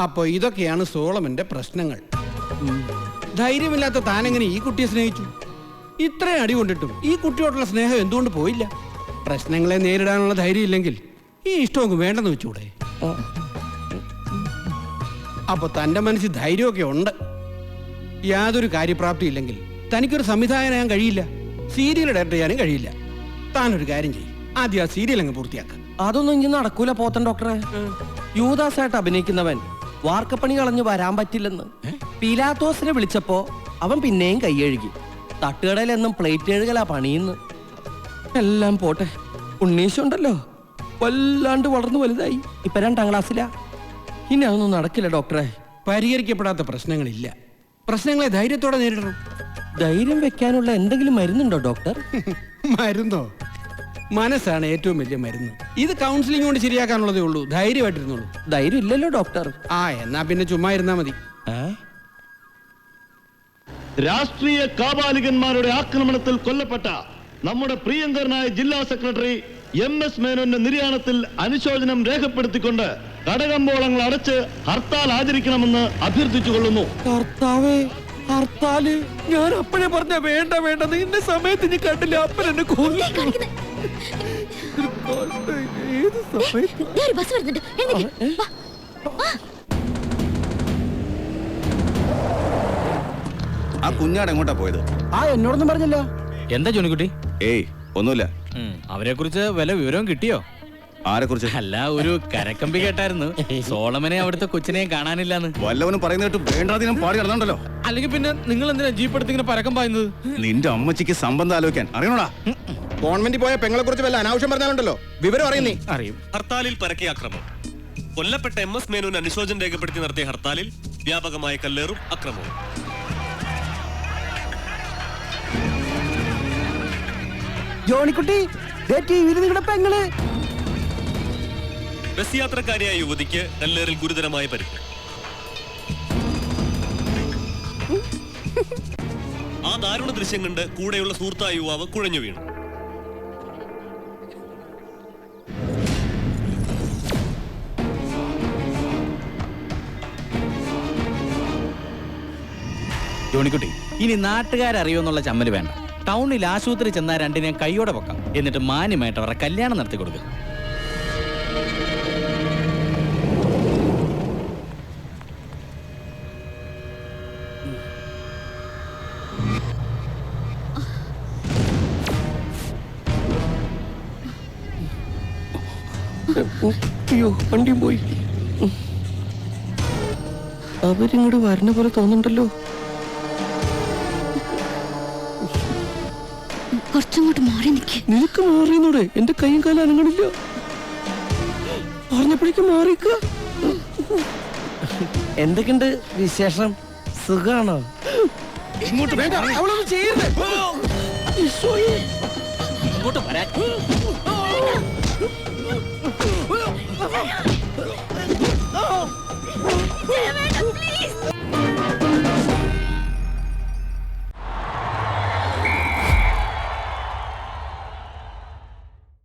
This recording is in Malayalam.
അപ്പൊ ഇതൊക്കെയാണ് സോളമന്റെ പ്രശ്നങ്ങൾ. ധൈര്യമില്ലാത്ത താനെങ്ങനെ ഈ കുട്ടിയെ സ്നേഹിച്ചു? ഇത്രയും അടി കൊണ്ടിട്ടും ഈ കുട്ടിയോടുള്ള സ്നേഹം എന്തുകൊണ്ട് പോയില്ല? പ്രശ്നങ്ങളെ നേരിടാനുള്ള ധൈര്യം ഇല്ലെങ്കിൽ ഈ ഇഷ്ടമൊക്കെ വേണ്ടെന്ന് വെച്ചൂടെ? അപ്പൊ തന്റെ മനസ്സിൽ ധൈര്യമൊക്കെ ഉണ്ട്. യാതൊരു കാര്യപ്രാപ്തി ഇല്ലെങ്കിൽ തനിക്കൊരു സംവിധായകനാകാൻ കഴിയില്ല, സീരിയൽ ഡയറക്ടർ ചെയ്യാനും കഴിയില്ല. താനൊരു കാര്യം ചെയ്യും, ആദ്യം ആ സീരിയൽ അങ്ങ് പൂർത്തിയാക്കാം. അതൊന്നും ഇനി നടക്കൂല പോത്തൻ ഡോക്ടറെ. യൂദാസായിട്ട് അഭിനയിക്കുന്നവൻ വാർക്കപ്പണി കളഞ്ഞു വരാൻ പറ്റില്ലെന്ന് പീലാത്തോസിനെ വിളിച്ചപ്പോ അവൻ പിന്നെയും കൈയഴുകി. തട്ടുകടയിൽ എന്നും പ്ലേറ്റ് എഴുകലാ പണിയുന്നു. എല്ലാം പോട്ടെ, ഉണ്ണീശുണ്ടല്ലോ വല്ലാണ്ട് വളർന്നു വലുതായി, ഇപ്പൊ 2ാം ക്ലാസ്സിലാ. ഇനി അതൊന്നും നടക്കില്ല ഡോക്ടറെ. പരിഹരിക്കപ്പെടാത്ത പ്രശ്നങ്ങളില്ല, പ്രശ്നങ്ങളെ ധൈര്യത്തോടെ നേരിടണം. ധൈര്യം വെക്കാനുള്ള എന്തെങ്കിലും മരുന്നുണ്ടോ ഡോക്ടർ? മരുന്നോ? മനസ്സാണ് ഏറ്റവും വലിയ മരുന്ന്. ഇത് കൗൺസിലിംഗ് കൊണ്ട് ശരിയാക്കാനുള്ളതേ ഉള്ളൂ. ധൈര്യമായിട്ടിരുന്നുള്ളൂ. ധൈര്യം ഇല്ലല്ലോ ഡോക്ടർ. എന്നാ പിന്നെ ചുമ്മാ ഇരുന്നാ മതി. രാഷ്ട്രീയ കാപാലികന്മാരുടെ ആക്രമണത്തിൽ കൊല്ലപ്പെട്ട നമ്മുടെ പ്രിയങ്കരനായ ജില്ലാ സെക്രട്ടറി MS മേനോന്റെ നിര്യാണത്തിൽ അനുശോചനം രേഖപ്പെടുത്തിക്കൊണ്ട് കടകമ്പോളങ്ങൾ അടച്ച് ഹർത്താൽ ആചരിക്കണമെന്ന് അഭ്യർത്ഥിച്ചുകൊള്ളുന്നു. കർത്താവേ, ഹർത്താല്! ഞാൻ അപ്പഴേ പറഞ്ഞ വേണ്ട വേണ്ട, ഇന്ന സമയത്ത് ഇനി കണ്ടില്ല, അപ്പൻ എന്നെ ഏത് സമയത്ത്? ആ കുഞ്ഞാട് എങ്ങോട്ടാ പോയത്? എന്നോടൊന്നും പറഞ്ഞല്ലോ. എന്താ ജോണിക്കുട്ടി? ഏയ് ഒന്നുമില്ല. അവരെ കുറിച്ച് വല്ല വിവരവും കിട്ടിയോ? ആരെ കുറിച്ച്? അല്ല, ഒരു കരക്കമ്പി കേട്ടായിരുന്നു സോളമനെ അവിടുത്തെ കൊച്ചിനെയും കാണാനില്ലാന്ന്. വല്ലവനും പറയുന്നിട്ട് വേണ്ടാതിനും പാടി നടന്നുണ്ടല്ലോ. അല്ലെങ്കിൽ പിന്നെ നിങ്ങൾ എന്തിനാ ജീപ്പ് എടുത്ത് ഇങ്ങനെ പരക്കം പായുന്നത്? നിന്റെ അമ്മച്ചിക്ക് സംബന്ധം ആലോചിക്കാൻ അറിയണോടാ. ഗവൺമെന്റ് പോയ പെങ്ങളെ കുറിച്ച് വല്ല അനാവശ്യം പറഞ്ഞാലുണ്ടല്ലോ വിവരം അറിയുന്നേ. അറിയും. ഹർത്താലിൽ പരക്കെ ആക്രമം. കൊല്ലപ്പെട്ട MS മേനോന് അനുശോചനം രേഖപ്പെടുത്തി നടത്തിയ ഹർത്താലിൽ വ്യാപകമായ കല്ലേറും അക്രമവും. ജോണിക്കുട്ടി, നിങ്ങളുടെ പെങ്ങള്. ബസ് യാത്രക്കാരിയായ യുവതിക്ക് കല്ലേറിൽ ഗുരുതരമായ പരിക്ക്. ആ ദാരുണ ദൃശ്യം കണ്ട് കൂടെയുള്ള സുഹൃത്തായ യുവാവ് കുഴഞ്ഞു വീണു. ജോണിക്കുട്ടി, ഇനി നാട്ടുകാരറിയോന്നുള്ള ചമ്മല് വേണ്ട. ടൗണിൽ ആശുപത്രി ചെന്നാൽ 2നെയും കൈയോടെ പൊക്കാം. എന്നിട്ട് മാന്യമായിട്ട് അവരുടെ കല്യാണം നടത്തി കൊടുക്കുക. അയ്യോ, വണ്ടിയും പോയി. അവരിങ്ങോട്ട് വരണ പോലെ തോന്നുന്നുണ്ടല്ലോ. കുറച്ചങ്ങോട്ട് മാറി നിൽക്ക്. നിനക്ക് മാറിയെന്നൂടെ? എന്റെ കൈയും കാലം അനങ്ങണില്ല. പറഞ്ഞപ്പോഴേക്കും മാറിക്ക. എന്തൊക്കെയുണ്ട് വിശേഷം? സുഖാണോ? ഇങ്ങോട്ട് വേണ്ട, അവളൊന്നും ചെയ്യരുത്. ഇങ്ങോട്ട് വരാൻ